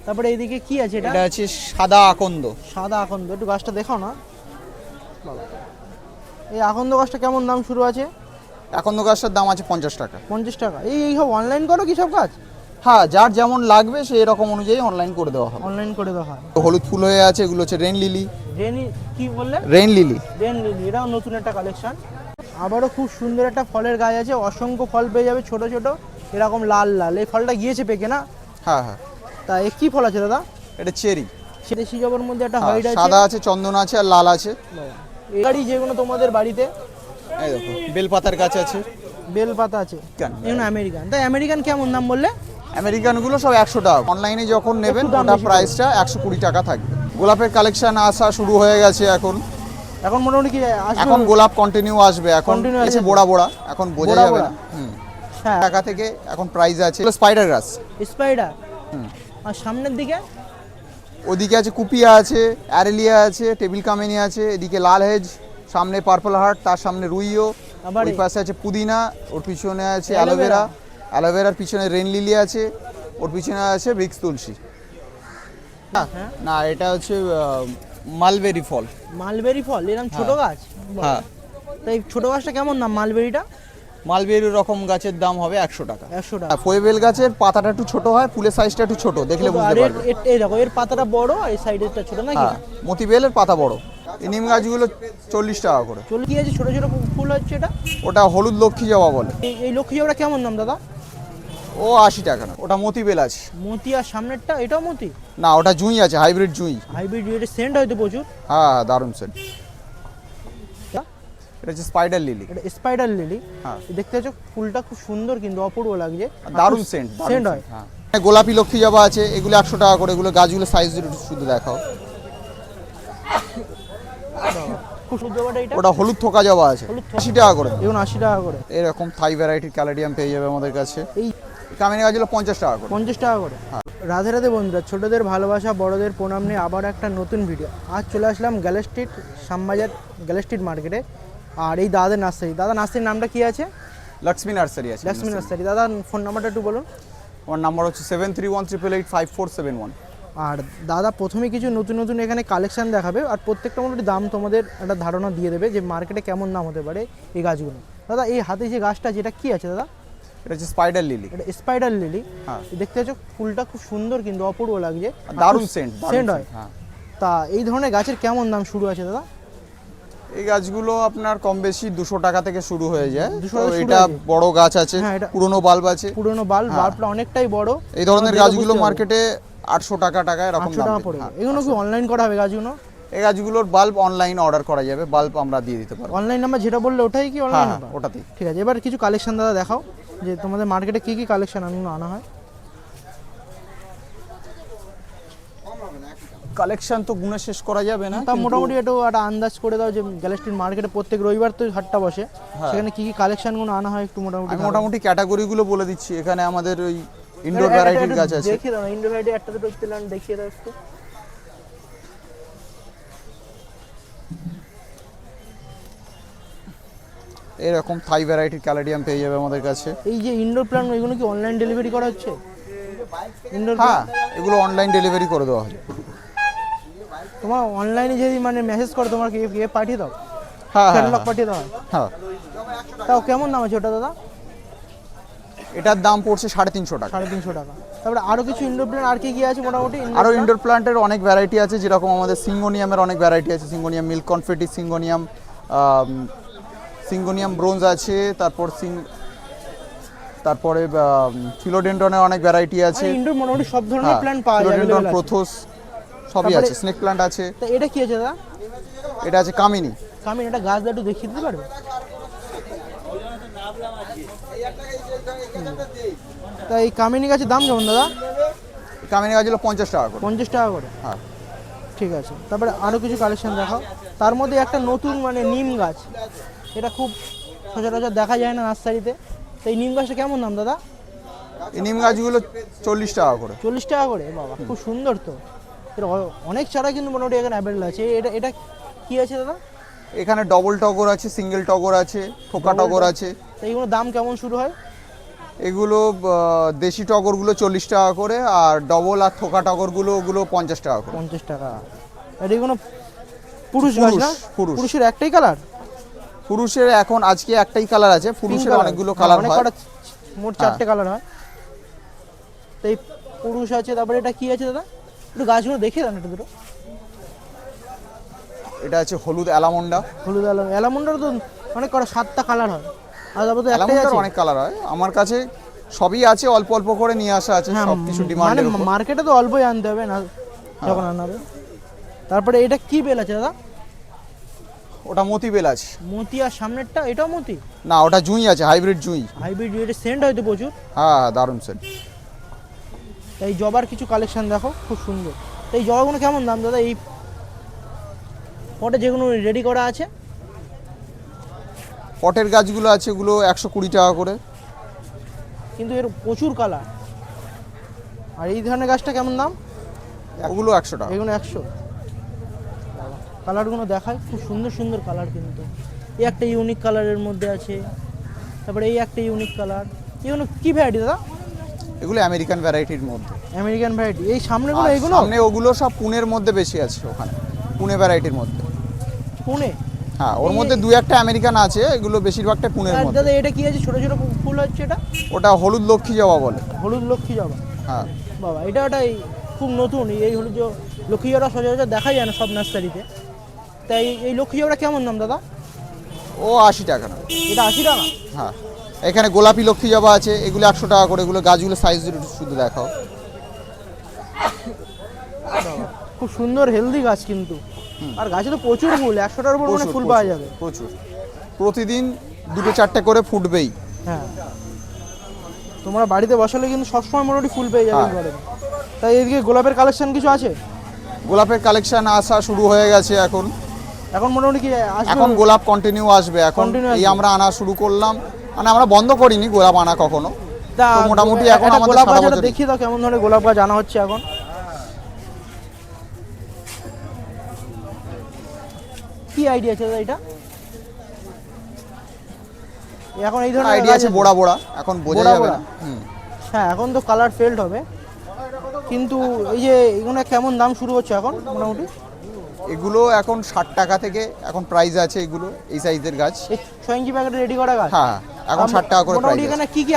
তারপরে এইদিকে কি আছে এটা? এটা আছে সাদা আকন্দ। সাদা আকন্দ, একটু গাছটা দেখাও না বাবা। এই আকন্দ গাছটা কেমন দাম শুরু আছে? আকন্দ গাছটার দাম আছে 50 টাকা। 50 টাকা। এই সব অনলাইন করো কি সব কাজ? হ্যাঁ, যার যেমন লাগবে সেই রকম অনুযায়ী অনলাইন করে দেওয়া হবে। অনলাইন করে দেওয়া হয়। হলুদ ফুল হয়ে আছে, এগুলো হচ্ছে রেন লিলি। রেনি কি বললে? Rain lily. রেন লিলি, এটাও নতুন একটা কালেকশন। আবারও খুব সুন্দর একটা ফলের গাছ আছে, অসংখ্য ফল পেয়ে যাবে ছোট ছোট এরকম লাল লাল। এই ফলটা গিয়েছে পেকে না? হ্যাঁ হ্যাঁ। তা এ কি ফল আছে দাদা? এটা চেরি। দেশি জবার মধ্যে একটা হোয়াইট আছে, সাদা আছে, চন্দন আছে আর লাল আছে। এই গাড়ি যেগুলো তোমাদের বাড়িতে। এই দেখো বেলপাতার গাছ আছে। বেলপাতা আছে। এগুলো আমেরিকান। তাই আমেরিকান কেমন দাম বললে? আমেরিকানগুলো সব 100 টাকা। অনলাইনে যখন নেবেন একটু দাম ওটা বেশি প্রাইসটা 120 টাকা থাকবে। গোলাপের কালেকশন আসা শুরু হয়ে গেছে এখন। এখন মোটামুটি কি আসবে? এখন গোলাপ কন্টিনিউ আসবে। এখন Continue আছে আসবে। বড়া বড়া, এখন বোঝা বড়া যাবে বড়া। না। হ্যাঁ, টাকা থেকে এখন প্রাইস আছে। স্পাইডার গাছ। স্পাইডার। আর সামনের দিকে? ওদিকে আছে কুপিয়া আছে, অ্যারেলিয়া আছে, টেবিল কামিনী আছে, এদিকে লাল হেজ, সামনে পার্পল হার্ট, তার সামনে রুইও, আবার ওই পাশে আছে পুদিনা, ওর পিছনে আছে অ্যালোভেরা। অ্যালোভেরা, অ্যালোভেরার পিছনে রেন লিলি আছে, ওর পিছনে আছে ভিক্স তুলসী। হ্যাঁ, না, এটা হচ্ছে মালবেরি ফল। মালবেরি ফল, এরকম ছোট গাছ। হ্যাঁ, তাই ছোট গাছটা কেমন দাম মালবেরিটা? মালবেরি রকম গাছের দাম হবে 100 টাকা। 100 টাকা। ফোয়েবেল গাছের পাতাটা একটু ছোট হয়, ফুলের সাইজটা একটু ছোট, দেখলে বুঝতে আর পারবে। এই দেখো, এর পাতাটা বড় আর এই সাইডেরটা ছোট নাকি? হ্যাঁ, মতিবেলের পাতা বড়। এই নিম গাছগুলো 40 টাকা করে। চল কি আছে ছোট ছোট ফুল হচ্ছে এটা? ওটা হলুদ লক্ষ্মী জবা বলে। এই লক্ষ্মী জবাটা কেমন দাম দাদা? ও 80 টাকা না, ওটা মতিবেল আছে। মতি। আর সামনেরটা এটাও মতি? না, ওটা জুঁই আছে, হাইব্রিড জুঁই। হাইব্রিড, এটা সেন্ট হয়তো প্রচুর। হ্যাঁ হ্যাঁ, দারুণ সেন্ট। এটা হচ্ছে স্পাইডার লিলি। এটা স্পাইডার লিলি। হ্যাঁ, দেখতে পাচ্ছ ফুলটা খুব সুন্দর কিন্তু অপূর্ব লাগছে। দারুণ সেন্ট। সেন্ট হয়। হ্যাঁ, গোলাপি লক্ষ্মী জবা আছে, এগুলো 100 টাকা করে। এগুলো গাছগুলো সাইজ শুধু দেখাও। খুব সুন্দর জবাটা এটা। ওটা হলুদ থোকা জবা আছে, হলুদ থোকা। 80 টাকা করে। এগুলো 80 টাকা করে। এরকম থাই ভ্যারাইটির ক্যালেডিয়াম পেয়ে যাবে আমাদের কাছে। এই কামিনী গাছগুলো 50 টাকা করে। 50 টাকা করে। রাধে রাধে বন্ধুরা, ছোটদের ভালোবাসা বড়দের প্রণাম নিয়ে আবার একটা নতুন ভিডিও। আজ চলে আসলাম গ্যালে স্ট্রিট, শ্যামবাজার গ্যালে স্ট্রিট মার্কেটে। আর এই দাদার নার্সারি। দাদা নার্সারির নামটা কি আছে? লক্ষ্মী নার্সারি আছে। লক্ষ্মী নার্সারি। দাদা ফোন নাম্বারটা একটু বলুন। আমার নাম্বার হচ্ছে 7318885471। আর দাদা প্রথমে কিছু নতুন নতুন এখানে কালেকশন দেখাবে, আর প্রত্যেকটা মোটামুটি দাম তোমাদের একটা ধারণা দিয়ে দেবে যে মার্কেটে কেমন দাম হতে পারে এই গাছগুলো। দাদা এই হাতে যে গাছটা, যেটা কি আছে দাদা? এটা হচ্ছে স্পাইডার লিলি। এটা স্পাইডার লিলি। হ্যাঁ, দেখতে পাচ্ছ ফুলটা খুব সুন্দর কিন্তু অপূর্ব লাগছে। দারুণ সেন্ট। সেন্ট হয়। হ্যাঁ, তা এই ধরনের গাছের কেমন দাম শুরু আছে দাদা? এই গাছগুলো আপনার কম বেশি 200 টাকা থেকে শুরু হয়ে যায়। 200 তো টাকা শুরু এটা হয়ে যায়। বড় গাছ আছে, হ্যাঁ, এটা পুরনো বাল্ব আছে। পুরনো বাল্বটা অনেকটাই বড়। এই ধরনের দেখে গাছগুলো বুঝতে হবে। মার্কেটে 800 টাকা এরকম 800 দাম টাকা পড়ে। পড়ে। হ্যাঁ, এগুলো কি অনলাইন করা হবে গাছগুলো? এই গাছগুলোর বাল্ব অনলাইন অর্ডার করা যাবে, বাল্ব আমরা দিয়ে দিতে পারবো। অনলাইন নাম্বার যেটা বললে ওটাই কি হ্যাঁ অনলাইন হ্যাঁ, নাম্বার? ওটাতেই। ঠিক আছে, এবার কিছু কালেকশন দাদা দেখাও যে তোমাদের মার্কেটে কি কি কালেকশন আনা হয়। কালেকশন তো গুণে শেষ করা যাবে না, তা কিন্তু মোটামুটি একটু একটা আন্দাজ করে দাও যে গ্যালে স্ট্রিট মার্কেটে প্রত্যেক রবিবার তো হাটটা বসে, হ্যাঁ। সেখানে কি কি কালেকশনগুলো আনা হয় একটু মোটামুটি আমি মোটামুটি ক্যাটাগরিগুলো বলে দিচ্ছি। এখানে আমাদের ওই ইনডোর ভ্যারাইটির গাছ আছে। দেখিয়ে দাও না, ইনডোর ভ্যারাইটি একটা দুটো প্ল্যান্ট দেখিয়ে দাও একটু। এরকম থাই ভ্যারাইটির ক্যালেডিয়াম পেয়ে যাবে আমাদের কাছে। এই যে ইনডোর প্ল্যান্ট, এগুলো কি অনলাইন ডেলিভারি করা হচ্ছে? ইনডোর হ্যাঁ, এগুলো অনলাইন ডেলিভারি করে দেওয়া হয়। তোমার অনলাইনে যদি মানে মেসেজ করো, তোমার কি পাঠিয়ে দাও? হ্যাঁ হ্যাঁ ক্যাটালগ পাঠিয়ে দাও। হ্যাঁ। তাও কেমন দাম আছে ওটা দাদা? এটার দাম পড়ছে 350 টাকা। 350 টাকা। তারপরে আরো কিছু ইনডোর প্ল্যান্ট আর কি কি আছে মোটামুটি? আরও ইনডোর প্ল্যান্টের অনেক ভ্যারাইটি আছে, যেরকম আমাদের সিঙ্গোনিয়ামের অনেক ভ্যারাইটি আছে। Syngonium milk confetti, syngonium bronze আছে, তারপরে ফিলোডেন্ড্রনের অনেক ভ্যারাইটি আছে। ইনডোর মোটামুটি সব ধরনের প্ল্যান্ট পাওয়া যায়। ফিলোডেন্ড্রন, প্রোথোস সবই তারপরে- আছে। স্নেক প্ল্যান্ট আছে। তা এটা কি আছে দাদা? এটা আছে কামিনী। আমি এটা গাছ একটু দেখিয়ে দিতে পারবে? তা এই কামিনী গাছের দাম কেমন দাদা? কামিনী গাছগুলো 50 টাকা করে। 50 টাকা করে। হ্যাঁ, ঠিক আছে, তারপরে আরও কিছু কালেকশন দেখাও। তার মধ্যে একটা নতুন মানে নিম গাছ, এটা খুব সচরাচর দেখা যায় না নার্সারিতে। তো এই নিম গাছটা কেমন দাম দাদা? এই নিম গাছগুলো 40 টাকা করে। 40 টাকা করে। বাবা খুব সুন্দর তো। এর অনেক চারা কিন্তু মোটামুটি এখানে অ্যাভেলেবল আছে। এটা এটা কি আছে দাদা? এখানে ডবল টগর আছে, সিঙ্গেল টগর আছে, থোকা টগর আছে। তো এইগুলোর দাম কেমন শুরু হয়? এগুলো দেশি টগরগুলো 40 টাকা করে, আর ডবল আর থোকা টগরগুলো ওগুলো 50 টাকা করে। 50 টাকা। আর এগুলো পুরুষ গাছ না? পুরুষ। পুরুষের একটাই কালার? পুরুষের এখন আজকে একটাই কালার আছে, পুরুষের অনেকগুলো কালার হয়। মোট 4টে কালার হয়। তো এই পুরুষ আছে, তারপরে এটা কি আছে দাদা? একটু গাছগুলো দেখে দেন একটু দুটো। এটা আছে হলুদ অ্যালামন্ডা। হলুদ অ্যালামন্ডার তো অনেক কটা 7টা কালার হয়, আর তারপরে তো একটাই অ্যালামন্ডার আছে। অনেক কালার হয়, আমার কাছে সবই আছে, অল্প অল্প করে নিয়ে আসা আছে, সব কিছু মানে ডিমান্ডের উপর। মার্কেটে তো অল্পই আনতে হবে না, যখন আনাবে। তারপরে এটা কি বেল আছে দাদা? ওটা মতি বেল আছে। মতি। আর সামনেরটা এটাও মতি? না, ওটা জুঁই আছে, হাইব্রিড জুঁই। হাইব্রিড, এটা সেন্ট হয়তো প্রচুর। হ্যাঁ হ্যাঁ, দারুণ সেট। এই জবার কিছু কালেকশন দেখো, খুব সুন্দর। তো এই জবাগুলো কেমন দাম দাদা? এই পটে যেগুলো রেডি করা আছে? পটের গাছগুলো আছে, ওগুলো 120 টাকা করে। কিন্তু এর প্রচুর কালার। আর এই ধরনের গাছটা কেমন দাম? ওগুলো 100 টাকা। এগুলো 100। কালারগুলো দেখায়, খুব সুন্দর সুন্দর কালার। কিন্তু এই একটা ইউনিক কালারের মধ্যে আছে, তারপরে এই একটা ইউনিক কালার। এগুলো কি ভ্যারাইটি দাদা? এগুলো আমেরিকান ভ্যারাইটির মধ্যে। American variety. এই সামনেগুলো এগুলো? সামনে ওগুলো সব পুনের মধ্যে বেশি আছে, ওখানে পুনে ভ্যারাইটির মধ্যে। পুনে? হ্যাঁ, ওর মধ্যে দুই একটা আমেরিকান আছে, এগুলো বেশিরভাগটা পুনের আর মধ্যে। দাদা এটা কি আছে? ছোট ছোট ফুল হচ্ছে এটা? ওটা হলুদ লক্ষ্মী জবা বলে। হলুদ লক্ষ্মী জবা? হ্যাঁ বাবা, এটা ওটাই খুব নতুন। এই হলুদ লক্ষ্মী জবা সচরাচর দেখা যায় না সব নার্সারিতে। তাই এই লক্ষ্মী জবাটা কেমন দাম দাদা? ও 80 টাকা না। এটা 80 টাকা? হ্যাঁ, এখানে গোলাপি লক্ষ্মী জবা আছে, এগুলো 100 টাকা করে। এগুলো গাছগুলো সাইজ শুধু দেখাও। খুব সুন্দর হেলদি গাছ কিন্তু। আর গাছে তো প্রচুর ফুল, 100টার উপর মানে ফুল পাওয়া যাবে। প্রচুর, প্রতিদিন 2-4টে করে ফুটবেই। হ্যাঁ, তোমরা বাড়িতে বসালে কিন্তু সবসময় মোটামুটি ফুল পেয়ে যাবে ঘরে। তাই এদিকে গোলাপের কালেকশন কিছু আছে? গোলাপের কালেকশন আসা শুরু হয়ে গেছে এখন। এখন মোটামুটি কি আসবে? এখন গোলাপ কন্টিনিউ আসবে। এখন Continue এই আসবে। আমরা আনা শুরু করলাম, মানে আমরা বন্ধ করিনি গোলাপ আনা কখনো। তা তো মোটামুটি এখন একটা আমাদের গোলাপ সারা গাছ বছরই। দেখিয়ে দাও কেমন ধরনের গোলাপ গাছ আনা হচ্ছে এখন। কি আইডিয়া আছে দাদা এটা? এখন এই ধরনের আইডিয়া গাছ আছে বোড়া বোড়া, এখন বোঝা বোড়া যাবে বোড়া? না। হ্যাঁ, এখন তো কালার ফেল্ড হবে। কিন্তু এই যে এগুলো কেমন দাম শুরু হচ্ছে এখন মোটামুটি? এগুলো এখন 60 টাকা থেকে এখন প্রাইস আছে, এগুলো এই সাইজের গাছ। এই 6 ইঞ্চি প্যাকেটে রেডি করা গাছ? হ্যাঁ, এখন 60 টাকা করে মোটামুটি প্রাইস। এখানে কি কি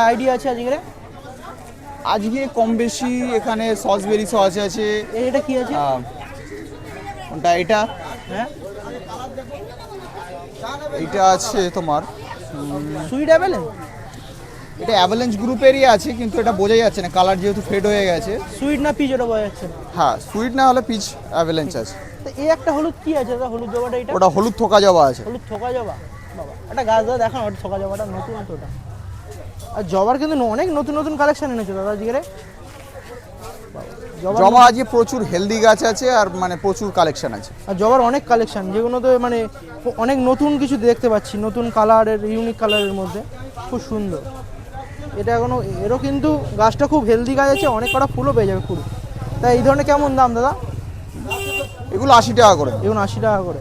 আইডিয়া আছে আজকে? আজকে কম বেশি এখানে সসবেরি সস আছে। এটা কি আছে? কোনটা এটা? হ্যাঁ, এটা আছে তোমার, সুইট অ্যাপেল? এটা অ্যাভালেঞ্চ গ্রুপেরই আছে, কিন্তু এটা বোঝা যাচ্ছে না, কালার যেহেতু ফেড হয়ে গেছে। সুইট না পিচ ওটা বোঝা যাচ্ছে না। হ্যাঁ, সুইট না হলে পিচ অ্যাভালেঞ্চ আছে। তো এই একটা হলুদ কি আছে দাদা? হলুদ জবাটা এটা? ওটা হলুদ থোকা জবা আছে। হলুদ থোকা জবা? বাবা, একটা গাছ দাদা দেখান, ওটা থোকা জবাটা নতুন তো ওটা। আর জবার কিন্তু অনেক নতুন নতুন কালেকশন এনেছে দাদা আজকে। জবা আজকে প্রচুর হেলদি গাছ আছে, আর মানে প্রচুর কালেকশন আছে। আর জবার অনেক কালেকশন, যেগুলো তো মানে অনেক নতুন কিছু দেখতে পাচ্ছি, নতুন কালারের, ইউনিক কালারের মধ্যে খুব সুন্দর। এটা এরও কিন্তু গাছটা খুব হেলদি গাছ আছে, অনেক কটা ফুলও পেয়ে যাবে ফুল। তাই এই ধরনের কেমন দাম দাদা? এগুলো 80 টাকা করে। এগুলো 80 টাকা করে।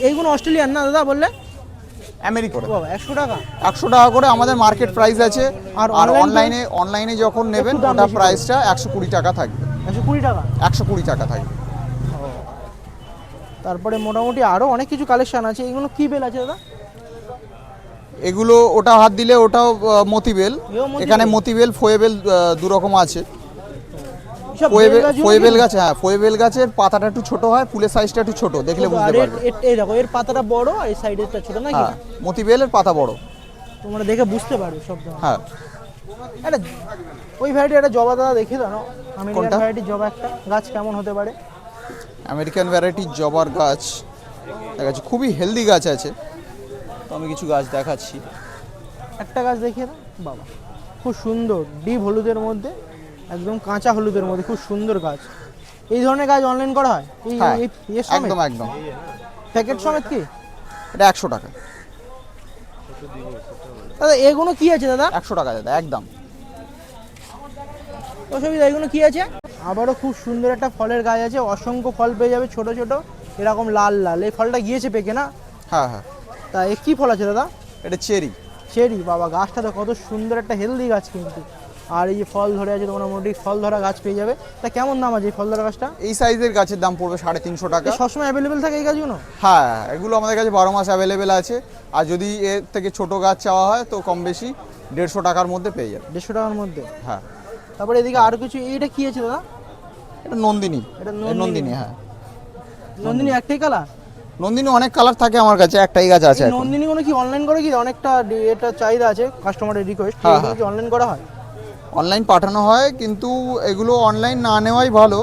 এইগুলো অস্ট্রেলিয়ান না দাদা বললে? আমেরিকান। বাবা, 100 টাকা? 100 টাকা করে আমাদের মার্কেট প্রাইস আছে। আর আর online অনলাইনে যখন নেবেন একটু দাম ওটা বেশি প্রাইসটা 120 টাকা থাকবে। 120 টাকা? 120 টাকা থাকবে। তারপরে মোটামুটি আরও অনেক কিছু কালেকশন আছে। এগুলো কি বেল আছে দাদা? এগুলো ওটা হাত দিলে ওটাও মতিবেল। এও মতিবেল? এখানে মতিবেল ফোয়েবেল দু রকম আছে। সব বেল গাছগুলো ফোয়েবেল কি? গাছ, হ্যাঁ ফোয়েবেল গাছের পাতাটা একটু ছোট হয়, ফুলের সাইজটা একটু ছোট, দেখলে আর বুঝতে পারবে। এই দেখো, এর পাতাটা বড় আর এই সাইডেরটা ছোট নাকি? হ্যাঁ, মতিবেলের পাতা বড়। তোমরা দেখে বুঝতে পারবে সব ধরনের। হ্যাঁ, এটা ওই ভ্যারাইটি একটা জবা দাদা দেখে দাও না, আমেরিকান কোনটা? ভ্যারাইটি জবা একটা গাছ কেমন হতে পারে? আমেরিকান ভ্যারাইটির জবার গাছ দেখাচ্ছি, খুবই হেলদি গাছ আছে। তো আমি কিছু গাছ দেখাচ্ছি। একটা গাছ দেখিয়ে দাও। বাবা, খুব সুন্দর, ডিপ হলুদের মধ্যে, একদম কাঁচা হলুদের মধ্যে, খুব সুন্দর গাছ। এই ধরনের গাছ অনলাইন করা হয়? হ্যাঁ, এর সমেত? একদম একদম। প্যাকেট সমেত কি? এটা 100 টাকা। দাদা এগুলো কি আছে দাদা? 100 টাকা দাদা, একদম। অসুবিধা, এগুলো কি আছে? আবারও খুব সুন্দর একটা ফলের গাছ আছে, অসংখ্য ফল পেয়ে যাবে ছোট ছোট, এরকম লাল লাল। এই ফলটা গিয়েছে পেকে না? হ্যাঁ হ্যাঁ, তা এ কি ফল আছে দাদা? এটা চেরি। চেরি, বাবা গাছটা তো কত সুন্দর একটা হেলদি গাছ কিন্তু। আর এই যে ফল ধরে আছে, তোমরা মোটামুটি ফল ধরা গাছ পেয়ে যাবে। তা কেমন দাম আছে এই ফল ধরা গাছটা? এই সাইজের গাছের দাম পড়বে 350 টাকা। সবসময় অ্যাভেলেবেল থাকে এই গাছগুলো? হ্যাঁ, এগুলো আমাদের কাছে 12 মাস অ্যাভেলেবেল আছে। আর যদি এর থেকে ছোট গাছ চাওয়া হয় তো কম বেশি 150 টাকার মধ্যে পেয়ে যাবে। 150 টাকার মধ্যে? হ্যাঁ। তারপরে এদিকে আরো কিছু, এইটা কি আছে দাদা? এটা নন্দিনী। এটা নন্দিনী, হ্যাঁ। নন্দিনী একটাই কালার? নন্দিনী অনেক কালার থাকে আমার কাছে, একটাই গাছ আছে এখন। নন্দিনী কোনো কি অনলাইন করে কি? অনেকটা এটা চাহিদা আছে কাস্টমারের রিকোয়েস্ট, হ্যাঁ, কি অনলাইন করা হয়? অনলাইন পাঠানো হয়, কিন্তু এগুলো অনলাইন না নেওয়াই ভালো।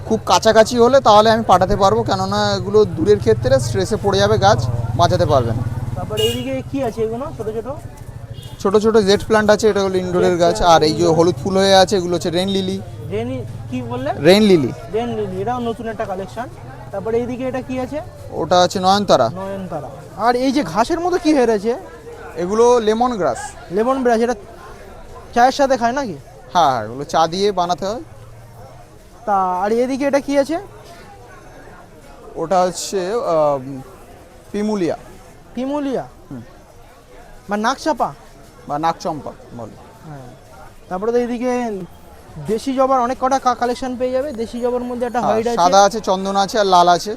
খুব কাছাকাছি হলে তাহলে আমি পাঠাতে পারবো, কেননা এগুলো দূরের ক্ষেত্রে স্ট্রেসে পড়ে যাবে, গাছ বাঁচাতে পারবে না। তারপরে এইদিকে কি আছে এগুলো ছোট ছোট? ছোট ছোট জেট প্ল্যান্ট আছে, এটা হলো ইনডোরের গাছ। আর এই যে হলুদ ফুল হয়ে আছে, এগুলো হচ্ছে রেন লিলি। কি বললে? Rain lily. রেন লিলি, এটাও নতুন একটা কালেকশন। তারপরে এইদিকে এটা কি আছে? ওটা হচ্ছে নয়নতারা। নয়নতারা। আর এই যে ঘাসের মতো কি হয়ে রয়েছে? এগুলো লেমন গ্রাস। লেমন গ্রাস, এটা চায়ের সাথে খায় নাকি? হ্যাঁ, এগুলো চা দিয়ে বানাতে হয়। তা আর এদিকে এটা কি আছে? ওটা হচ্ছে পিমুলিয়া। পিমুলিয়া বা নাকচাপা বা নাকচম্পা বলে। হ্যাঁ। তারপরে তো এইদিকে দেশি জবার অনেক কটা কালেকশন পেয়ে যাবে। দেশি জবার মধ্যে একটা হোয়াইট আছে, সাদা আছে, চন্দন আছে, আর লাল আছে।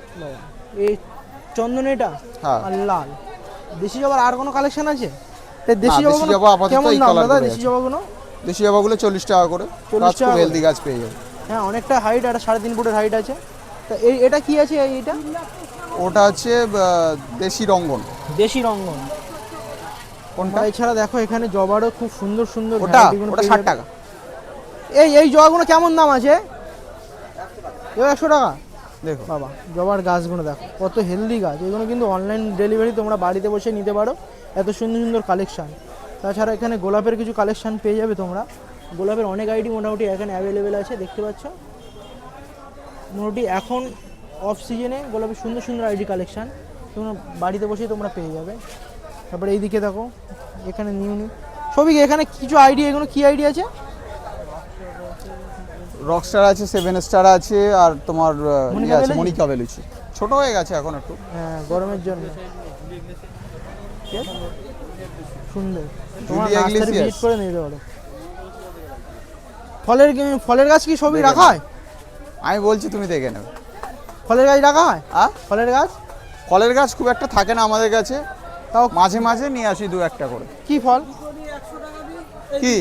এই চন্দন এটা, হ্যাঁ। আর লাল। দেশি জবার আর কোনো কালেকশন আছে? দেশি দেশি জবা জবা আপাতত কেমন এই দাম কালার দাদা করে দেশি আছে। জবাগুলো? দেশি জবাগুলো 40 টাকা করে। 40 টাকা খুব করে। হেলদি গাছ পেয়ে যাবে। হ্যাঁ, অনেকটা হাইট, একটা 3.5 ফুটের হাইট আছে। তা এটা কি আছে এইটা? ওটা হচ্ছে দেশি রঙ্গন। দেশি রঙ্গন কোনটা? এছাড়া দেখো এখানে জবারও খুব সুন্দর সুন্দর ওটা ভ্যারাইটিগুলো ওটা পেয়ে 60 যাবে। টাকা। এই জবাগুলো কেমন দাম আছে? 100 টাকা? দেখো বাবা, জবার গাছগুলো দেখো কত হেলদি গাছ। এগুলো কিন্তু অনলাইন ডেলিভারি, তোমরা বাড়িতে বসে নিতে পারো। এত সুন্দর সুন্দর কালেকশান। তাছাড়া এখানে গোলাপের কিছু কালেকশান পেয়ে যাবে তোমরা। গোলাপের অনেক আইডি মোটামুটি এখানে অ্যাভেলেবেল আছে, দেখতে পাচ্ছ। মোটামুটি এখন অফ সিজনে গোলাপের সুন্দর সুন্দর আইডি কালেকশান তোমরা বাড়িতে বসেই তোমরা পেয়ে যাবে। তারপরে এইদিকে দেখো এখানে নিউ সবই, এখানে কিছু আইডি, এগুলো কি আইডি আছে? রকস্টার আছে, 7 স্টার আছে, আর তোমার আছে মনিকা বেলুচি। ছোট হয়ে গেছে এখন একটু, হ্যাঁ, গরমের জন্য। সুন্দর, তোমার জুলিয়া নার্সারি ইগলেসিয়াস। ভিজিট করে নিতে পারো। ফলের গাছ কি সবই রাখা হয়? আমি বলছি তুমি দেখে নেবে। ফলের গাছ রাখা হয়? হ্যাঁ, ফলের গাছ? ফলের গাছ খুব একটা থাকে না আমাদের কাছে, তাও মাঝে মাঝে নিয়ে আসি 2-1টা করে। কি ফল? কি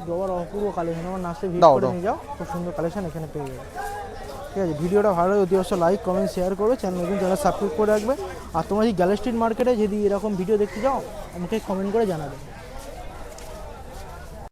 জবার অপূর্ব কালেকশন, আমার নার্সারি ভিজিট দাও, করে দাও। নিয়ে যাও, খুব সুন্দর কালেকশন এখানে পেয়ে যাবে। ঠিক আছে, ভিডিওটা ভালো লাগে অতি অবশ্যই লাইক কমেন্ট শেয়ার করবে, চ্যানেল নতুন চ্যানেল সাবস্ক্রাইব করে রাখবে। আর তোমরা যদি গ্যালারি স্ট্রিট মার্কেটে যদি এরকম ভিডিও দেখতে চাও আমাকে কমেন্ট করে জানাবে।